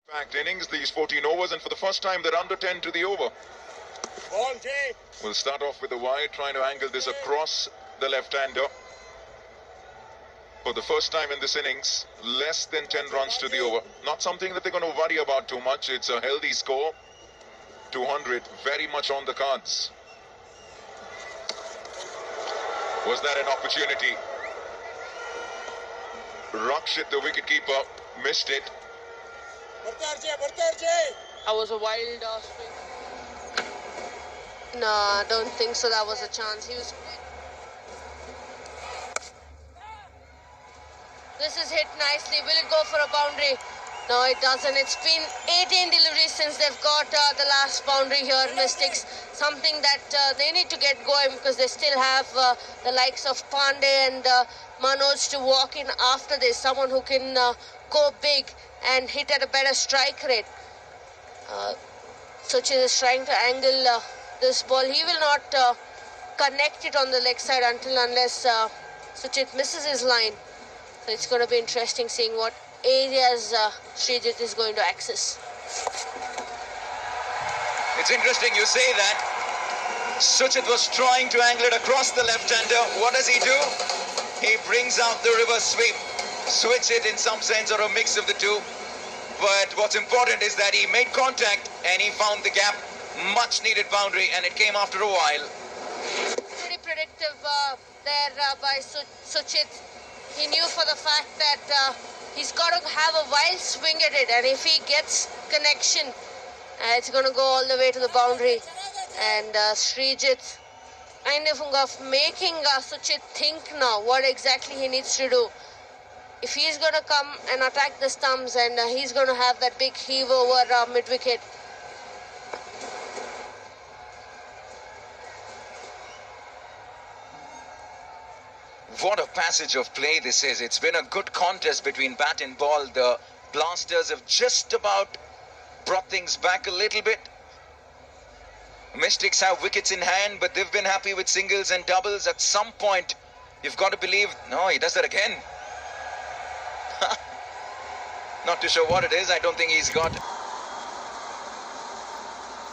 Packed innings, these 14 overs, and for the first time they're under 10 to the over. We'll start off with the wide, trying to angle this across the left-hander. For the first time in this innings, less than 10 runs to the over. Not something that they're going to worry about too much. It's a healthy score. 200, very much on the cards. Was that an opportunity? Rakshit, the wicketkeeper, missed it. That was a wild swing. No, I don't think so. That was a chance. This is hit nicely. Will it go for a boundary? No, it doesn't. It's been 18 deliveries since they've got the last boundary here, Mystics. Something that they need to get going because they still have the likes of Pandey and Manoj to walk in after this. Someone who can go big and hit at a better strike rate. Suchit is trying to angle this ball. He will not connect it on the leg side unless Suchit misses his line. So it's going to be interesting seeing what areas Srijit is going to access. It's interesting you say that. Suchit was trying to angle it across the left-hander. What does he do? He brings out the reverse sweep. Switch it in some sense or a mix of the two. But what's important is that he made contact and he found the gap. Much needed boundary, and it came after a while. Pretty predictive there by Suchit. He knew for the fact that he's got to have a wild swing at it, and if he gets connection, it's going to go all the way to the boundary. And Srijit kind of making Suchit think now what exactly he needs to do. If he's going to come and attack the stumps, and he's going to have that big heave over mid-wicket. What a passage of play this is. It's been a good contest between bat and ball. The Blasters have just about brought things back a little bit. Mystics have wickets in hand, but they've been happy with singles and doubles. At some point, you've got to believe... No, he does that again. Not too sure what it is. I don't think he's got...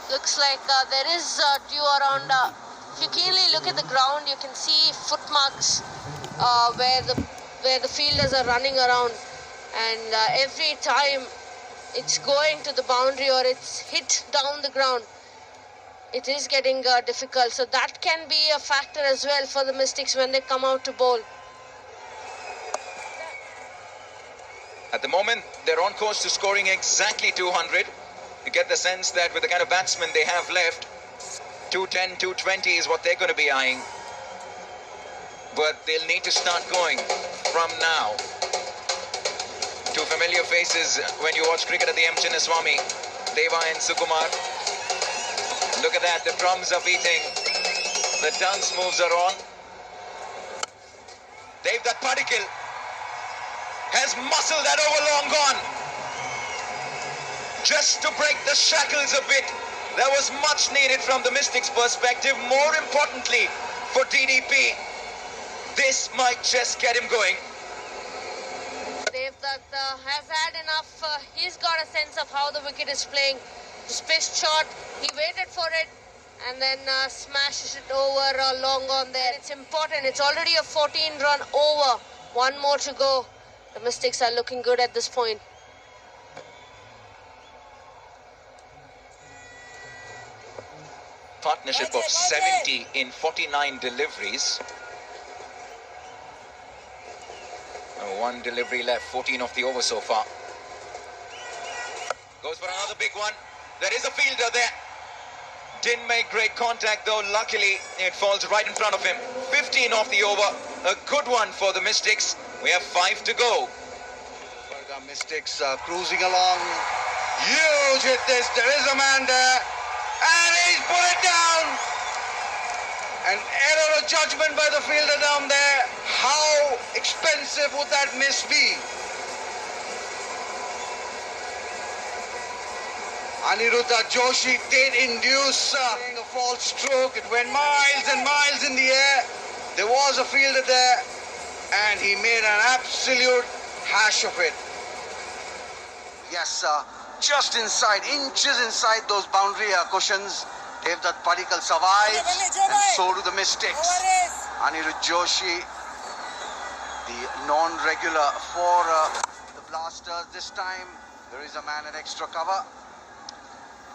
Looks like there is dew around. If you keenly look at the ground, you can see footmarks where the fielders are running around, and every time it's going to the boundary or it's hit down the ground, it is getting difficult. So that can be a factor as well for the Mystics when they come out to bowl. At the moment, they're on course to scoring exactly 200. You get the sense that with the kind of batsmen they have left, 210, 220 is what they're going to be eyeing. But they'll need to start going from now. Two familiar faces when you watch cricket at the M. Chinnaswamy, Deva and Sukumar. Look at that, the drums are beating. The dance moves are on. Dev Dutt Padikkal has muscled that over long gone. Just to break the shackles a bit. That was much needed from the Mystics' perspective. More importantly, for TDP, this might just get him going. Dev Dutt has had enough. He's got a sense of how the wicket is playing. His pitch shot, he waited for it and then smashes it over long on there. It's important. It's already a 14-run over. One more to go. The Mystics are looking good at this point. Partnership of 70 in 49 deliveries. One delivery left, 14 of the over so far. Goes for another big one. There is a fielder there. Didn't make great contact though. Luckily, it falls right in front of him. 15 off the over. A good one for the Mystics. We have 5 to go. The Mystics cruising along. Huge hit this. There is a man there. And he's put it down. An error of judgment by the fielder down there. How expensive would that miss be? Aniruddha Joshi did induce a false stroke. It went miles and miles in the air. There was a fielder there and he made an absolute hash of it. Yes, just inside, inches inside those boundary cushions. Devdutt Padikkal survives, and so do the Mystics. Anirudh Joshi, the non-regular for the Blasters. This time, there is a man at extra cover.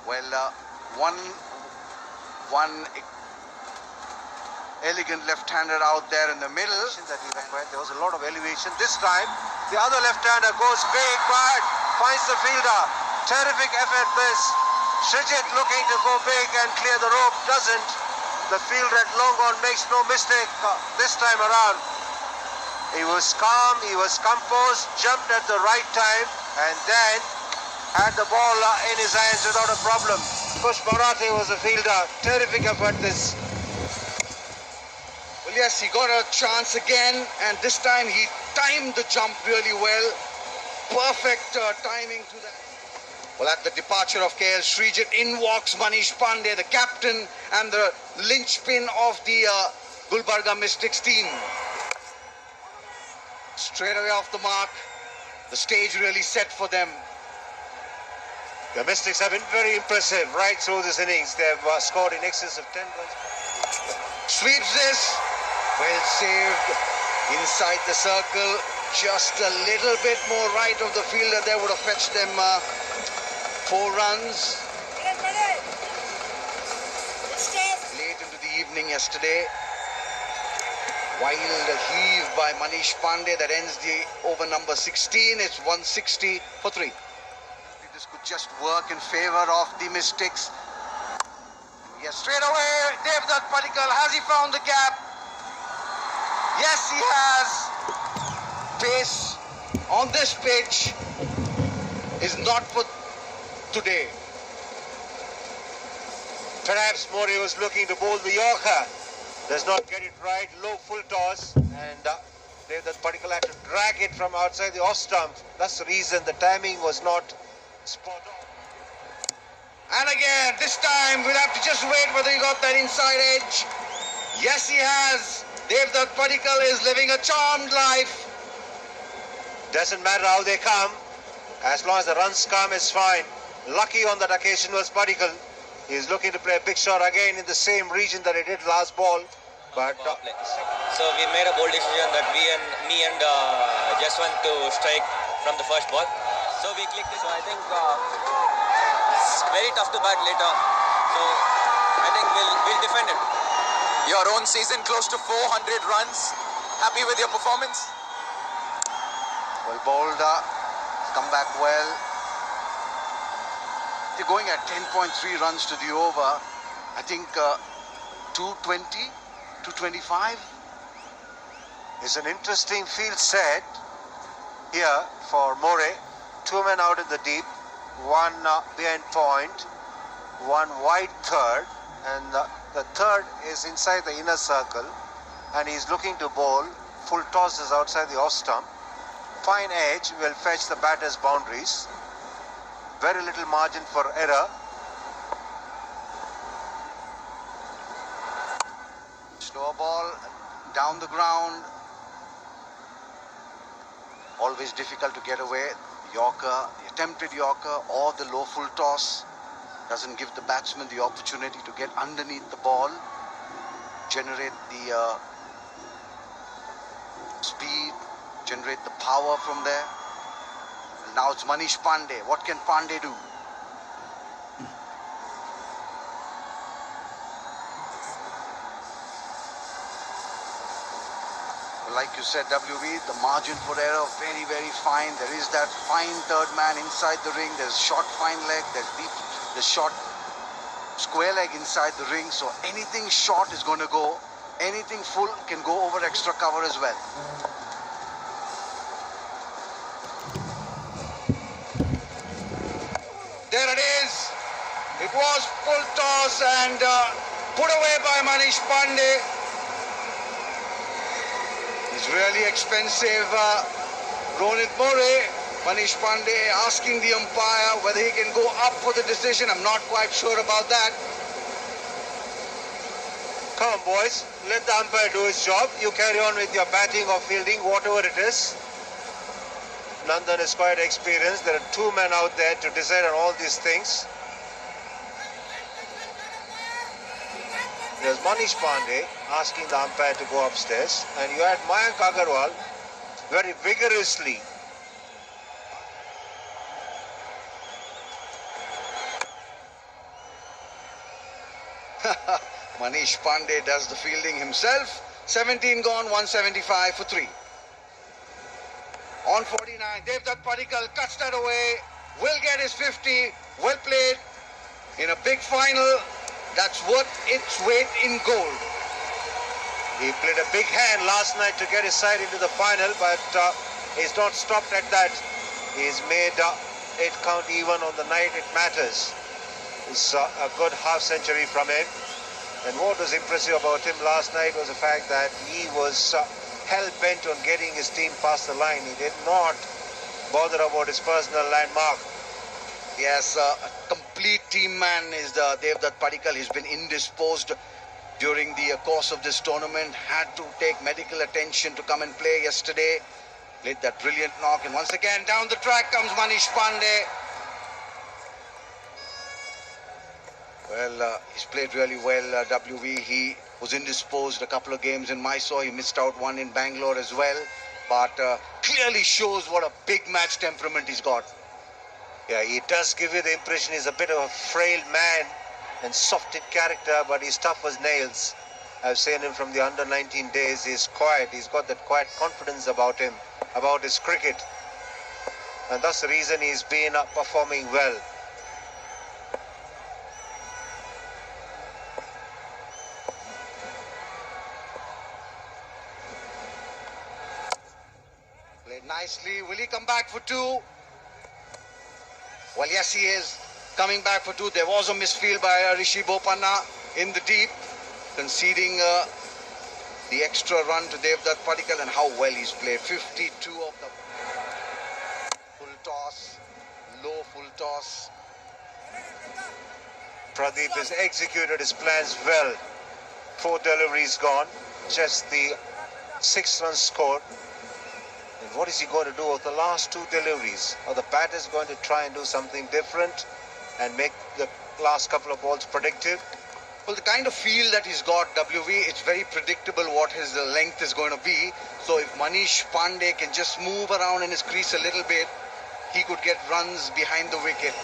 Well, one elegant left-hander out there in the middle. That he went right. There was a lot of elevation. This time, the other left-hander goes big, but finds the fielder. Terrific effort this. Srijit looking to go big and clear the rope. Doesn't. The fielder at long on makes no mistake this time around. He was calm, he was composed, jumped at the right time, and then had the ball in his hands without a problem. Kush Marathe was a fielder. Terrific effort this. Well, yes, he got a chance again, and this time he timed the jump really well. Perfect timing to that. Well, at the departure of KL Srijit, in walks Manish Pandey, the captain and the linchpin of the Gulbarga Mystics team. Straight away off the mark, the stage really set for them. The Mystics have been very impressive right through this innings. They have scored in excess of 10 runs. Sweeps this. Well saved inside the circle. Just a little bit more right of the fielder there would have fetched them 4 runs. Late into the evening yesterday. Wild heave by Manish Pandey that ends the over number 16. It's 160 for 3. This could just work in favor of the Mystics. Yes, straight away, Devdutt Padikkal, has he found the gap? Yes, he has. Pace on this pitch is not for today. Perhaps Mori was looking to bowl the Yorker. Does not get it right. Low full toss. And Devdutt Padikkal had to drag it from outside the off stump. That's the reason the timing was not spot on. And again, this time we'll have to just wait whether he got that inside edge. Yes, he has. Devdutt Padikkal is living a charmed life. Doesn't matter how they come. As long as the runs come, it's fine. Lucky on that occasion was Padikkal. He's looking to play a big shot again in the same region that he did last ball. But so we made a bold decision that me and Jaswant to strike from the first ball. So we clicked it. So I think it's very tough to bat later. So I think we'll defend it. Your own season close to 400 runs. Happy with your performance? Well bowled, come back well. They're going at 10.3 runs to the over. I think 220, 225. it's an interesting field set here for More. 2 men out in the deep, 1 behind point, 1 wide third, and the third is inside the inner circle, and he's looking to bowl. Full tosses outside the off stump. Fine edge will fetch the batter's boundaries. Very little margin for error. Slow ball down the ground. Always difficult to get away. Yorker, the attempted Yorker or the low full toss doesn't give the batsman the opportunity to get underneath the ball, generate the speed, generate the power from there. Now it's Manish Pandey. What can Pandey do? Like you said, WB, the margin for error very, very fine. There is that fine third man inside the ring. There's short fine leg. There's deep, the short square leg inside the ring. So anything short is going to go. Anything full can go over extra cover as well. There it is. It was full toss and put away by Manish Pandey. He's really expensive. Ronit More, Manish Pandey asking the umpire whether he can go up for the decision. I'm not quite sure about that. Come on, boys. Let the umpire do his job. You carry on with your batting or fielding, whatever it is. Nandan is quite experienced. There are two men out there to decide on all these things. There's Manish Pandey asking the umpire to go upstairs, and you had Mayank Agarwal very vigorously Manish Pandey does the fielding himself. 17 gone, 175 for 3. On 49, Devdutt Padikkal cuts that away. Will get his 50. Well played. In a big final, that's worth its weight in gold. He played a big hand last night to get his side into the final, but he's not stopped at that. He's made it count even on the night it matters. It's a good half century from him. And what was impressive about him last night was the fact that he was hell-bent on getting his team past the line. He did not bother about his personal landmark. Yes, a complete team man is the Devdutt Padikkal. He's been indisposed during the course of this tournament. Had to take medical attention to come and play yesterday. Played that brilliant knock, and once again down the track comes Manish Pandey. Well, he's played really well, WV. He was indisposed a couple of games in Mysore. He missed out one in Bangalore as well. But clearly shows what a big match temperament he's got. Yeah, he does give you the impression he's a bit of a frail man and soft in character, but he's tough as nails. I've seen him from the under-19 days. He's quiet. He's got that quiet confidence about him, about his cricket. And that's the reason he's been performing well. Played nicely. Will he come back for 2? Well, yes, he is coming back for 2. There was a misfield by Rishi Bopanna in the deep, conceding the extra run to Devdutt Padikkal, and how well he's played. 52 of the full toss, low full toss. Pradeep has executed his plans well. 4 deliveries gone, just the 6 runs scored. And what is he going to do with the last 2 deliveries? Or the batter is going to try and do something different and make the last couple of balls predictive? Well, the kind of feel that he's got, WV, it's very predictable what his length is going to be. So if Manish Pandey can just move around in his crease a little bit, he could get runs behind the wicket.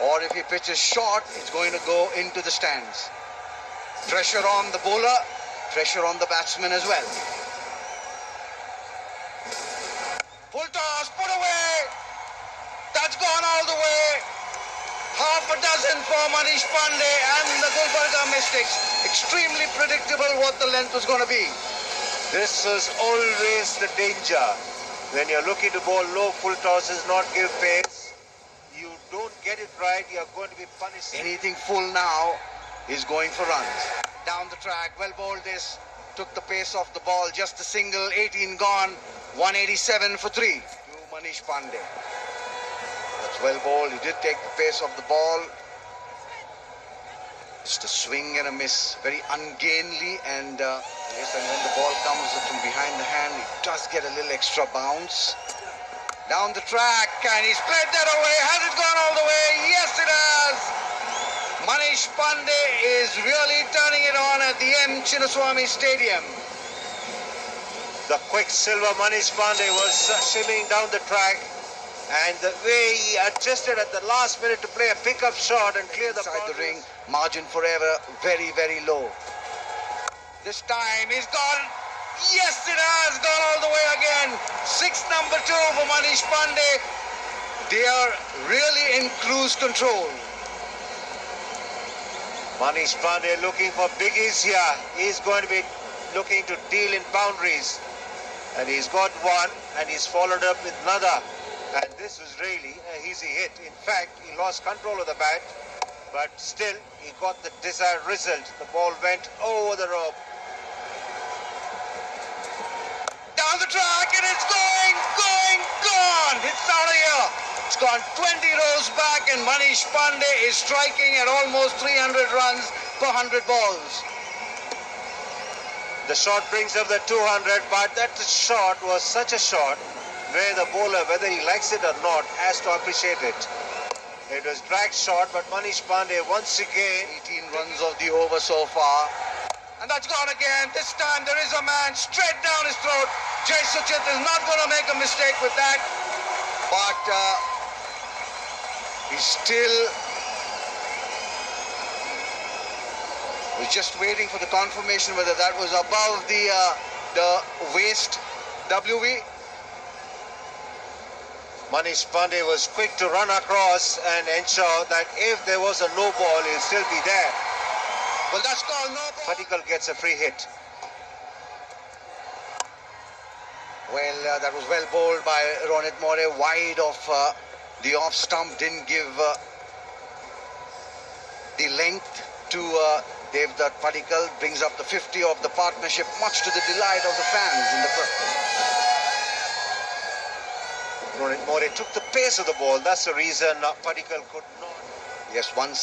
Or if he pitches short, it's going to go into the stands. Pressure on the bowler, pressure on the batsman as well. Full toss, put away. That's gone all the way. Half a dozen for Manish Pandey and the Gulbarga Mystics. Extremely predictable what the length was going to be. This is always the danger. When you're looking to bowl low full tosses, not give pace, you don't get it right, you're going to be punished. Anything full now is going for runs. Down the track, well bowled this. Took the pace off the ball, just a single, 18 gone, 187 for 3 to Manish Pandey. That's well bowled. He did take the pace of the ball. Just a swing and a miss. Very ungainly, and yes, and when the ball comes from behind the hand, it does get a little extra bounce. Down the track, and he's played that away. Has it gone all the way? Yes, it has. Manish Pandey is really turning it on at the M. Chinnaswamy Stadium. The quicksilver Manish Pandey was shimmying down the track, and the way he adjusted at the last minute to play a pickup shot and clear the Inside the ring, margin for error very, very low. This time he's gone. Yes, it has gone all the way again. 6 number 2 for Manish Pandey. They are really in cruise control. Manish Pandey looking for biggies here. He's going to be looking to deal in boundaries. And he's got one, and he's followed up with another. And this was really an easy hit. In fact, he lost control of the bat, but still, he got the desired result. The ball went over the rope. Down the track, and it's gone! It's out of here. It's gone 20 rows back, and Manish Pandey is striking at almost 300 runs per 100 balls. The shot brings up the 200, but that shot was such a shot where the bowler, whether he likes it or not, has to appreciate it. It was dragged short, but Manish Pandey once again. 18 runs of the over so far. And that's gone again. This time there is a man straight down his throat. Jay Suchit is not going to make a mistake with that. But he's still... We're just waiting for the confirmation whether that was above the waist WV. Manish Pandey was quick to run across and ensure that if there was a no ball, he'll still be there. Well, that's called no ball. Padikkal gets a free hit. Well, that was well bowled by Ronit More, wide of the off stump, didn't give the length to Devdutt Padikkal, brings up the 50 of the partnership, much to the delight of the fans in the Ronit More took the pace of the ball. That's the reason Padikkal could not. Yes, 1-6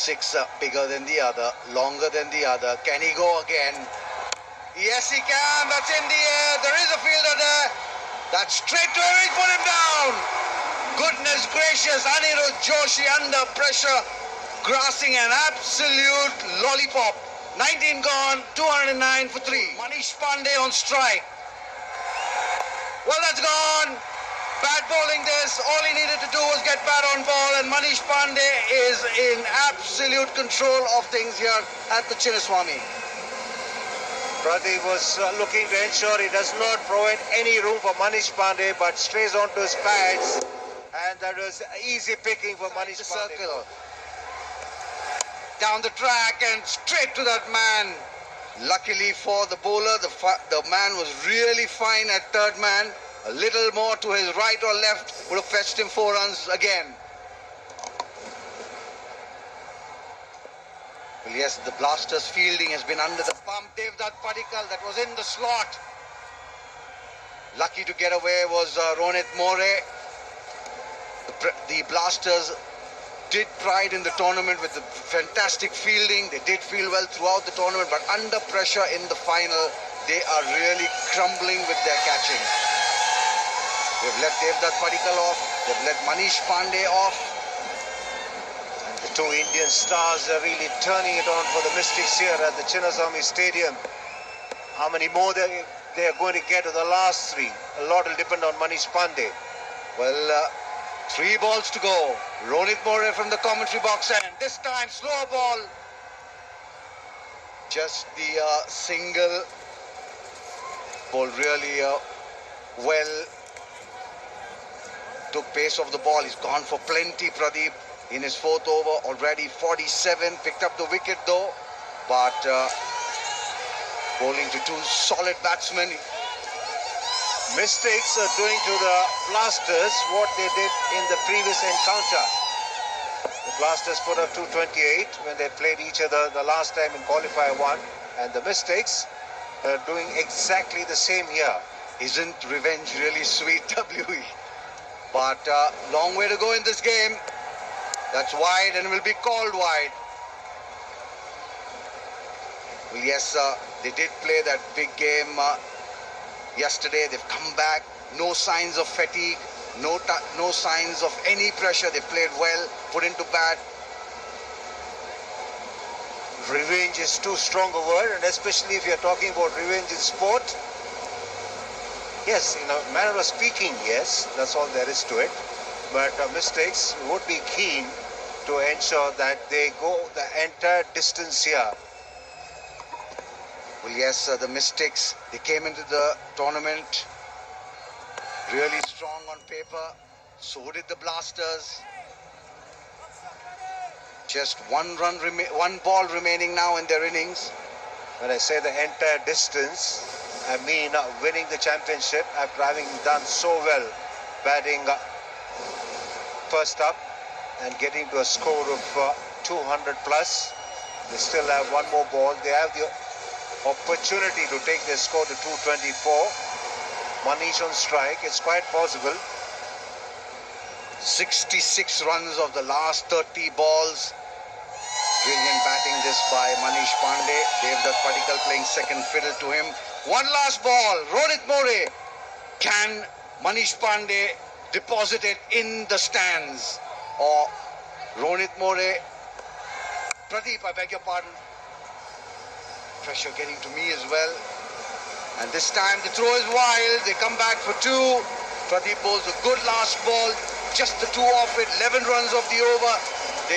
bigger than the other, longer than the other. Can he go again? Yes, he can. That's in the air. There is a fielder there. That's straight to him. He put him down. Goodness gracious. Anirudh Joshi under pressure, grasping an absolute lollipop. 19 gone, 209 for 3. Manish Pandey on strike. Well, that's gone. Bad bowling this. All he needed to do was get bat on ball, and Manish Pandey is in absolute control of things here at the Chinnaswamy. Pradeep was looking to ensure he does not provide any room for Manish Pandey, but strays onto his pads, and that was easy picking for Manish Pandey. Circle. Down the track and straight to that man. Luckily for the bowler, the man was really fine at third man. A little more to his right or left would have fetched him 4 runs again. Well, yes, the Blasters' fielding has been under the pump. Devdutt Padikkal, that was in the slot. Lucky to get away was Ronit More. The Blasters did pride in the tournament with the fantastic fielding. They did feel well throughout the tournament, but under pressure in the final, they are really crumbling with their catching. They've let Devdutt Padikkal off. They've let Manish Pandey off. And the two Indian stars are really turning it on for the Mystics here at the Chinnaswamy Stadium. How many more they are going to get to the last 3? A lot will depend on Manish Pandey. Well, 3 balls to go. Ronit More from the commentary box, and this time slow ball. Just the single ball really well. Took pace of the ball. He's gone for plenty, Pradeep, in his 4th over. Already 47. Picked up the wicket though, but bowling to 2 solid batsmen. Mystics are doing to the Blasters what they did in the previous encounter. The Blasters put up 228 when they played each other the last time in qualifier 1, and the Mystics are doing exactly the same here. Isn't revenge really sweet, WE? But long way to go in this game. That's wide and will be called wide. Well, yes, they did play that big game yesterday. They've come back. No signs of fatigue. No signs of any pressure. They played well, put into bat. Revenge is too strong a word, and especially if you're talking about revenge in sport. Yes, in a manner of speaking, yes, that's all there is to it. But Mystics would be keen to ensure that they go the entire distance here. Well, yes, the Mystics, they came into the tournament really strong on paper. So did the Blasters. Just one ball remaining now in their innings. When I say the entire distance, I mean winning the championship after having done so well, batting first up and getting to a score of 200 plus. They still have one more ball. They have the opportunity to take their score to 224. Manish on strike. It's quite possible. 66 runs of the last 30 balls. Brilliant batting this by Manish Pandey. Devdutt Padikkal playing second fiddle to him. One last ball. Ronit More. Can Manish Pandey deposited in the stands. Or Ronit More. Pradeep, I beg your pardon. Pressure getting to me as well. And this time the throw is wild. They come back for two. Pradeep bowls a good last ball. Just the two off it. 11 runs of the over.